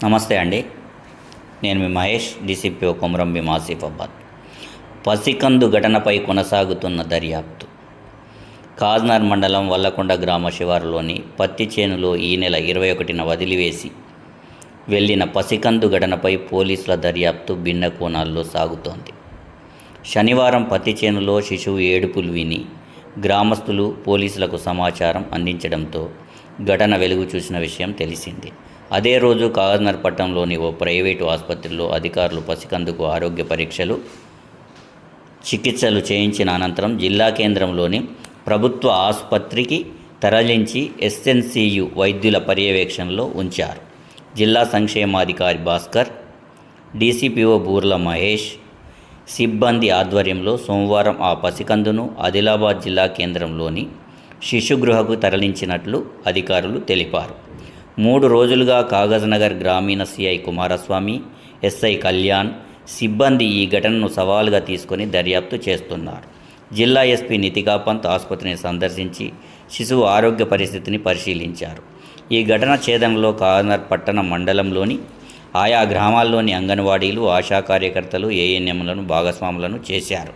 నమస్తే అండి. నేను మీ మహేష్, డీసీపీఓ కొమరం భీం ఆసిఫాబాద్. పసికందు ఘటనపై కొనసాగుతున్న దర్యాప్తు. కాజ్నర్ మండలం వల్లకొండ గ్రామ శివారులోని పత్తి చేనులో ఈ నెల 21న వదిలివేసి వెళ్లిన పసికందు ఘటనపై పోలీసుల దర్యాప్తు భిన్న కోణాల్లో సాగుతోంది. శనివారం పత్తి చేనులో శిశువు ఏడుపులు విని గ్రామస్తులు పోలీసులకు సమాచారం అందించడంతో ఘటన వెలుగు చూసిన విషయం తెలిసింది. అదే రోజు కాజ్నర్ పట్టణంలోని ఓ ప్రైవేటు ఆసుపత్రిలో అధికారులు పసికందుకు ఆరోగ్య పరీక్షలు, చికిత్సలు చేయించిన అనంతరం జిల్లా కేంద్రంలోని ప్రభుత్వ ఆసుపత్రికి తరలించి ఎస్ఎన్సియు వైద్యుల పర్యవేక్షణలో ఉంచారు. జిల్లా సంక్షేమాధికారి భాస్కర్, డీసీపీఓ బూర్ల మహేష్ సిబ్బంది ఆధ్వర్యంలో సోమవారం ఆ పసికందును ఆదిలాబాద్ జిల్లా కేంద్రంలోని శిశుగృహకు తరలించినట్లు అధికారులు తెలిపారు. 3 రోజులుగా కాగజ్నగర్ గ్రామీణ సిఐ కుమారస్వామి, ఎస్ఐ కళ్యాణ్ సిబ్బంది ఈ ఘటనను సవాలుగా తీసుకొని దర్యాప్తు చేస్తున్నారు. జిల్లా ఎస్పీ నితికా పంత్ ఆసుపత్రిని సందర్శించి శిశువు ఆరోగ్య పరిస్థితిని పరిశీలించారు. ఈ ఘటన ఛేదనలో కాజ్నర్ పట్టణ మండలంలోని ఆయా గ్రామాల్లోని అంగన్వాడీలు, ఆశా కార్యకర్తలు, ఏఎన్ఎంలను భాగస్వాములను చేశారు.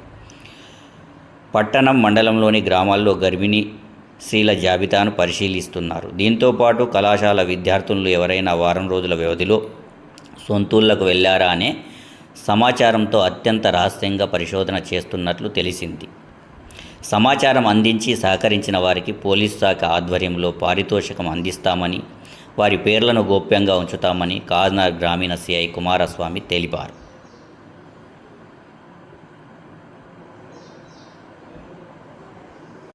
పట్టణం, మండలంలోని గ్రామాల్లో గర్భిణీ స్త్రీల జాబితాను పరిశీలిస్తున్నారు. దీంతోపాటు కళాశాల విద్యార్థులు ఎవరైనా వారం రోజుల వ్యవధిలో సొంతూళ్లకు వెళ్లారా అనే సమాచారంతో అత్యంత రహస్యంగా పరిశోధన చేస్తున్నట్లు తెలిసింది. సమాచారం అందించి సహకరించిన వారికి పోలీసు శాఖ ఆధ్వర్యంలో పారితోషికం అందిస్తామని, వారి పేర్లను గోప్యంగా ఉంచుతామని కాజ్నర్ గ్రామీణ సిఐ కుమారస్వామి తెలిపారు.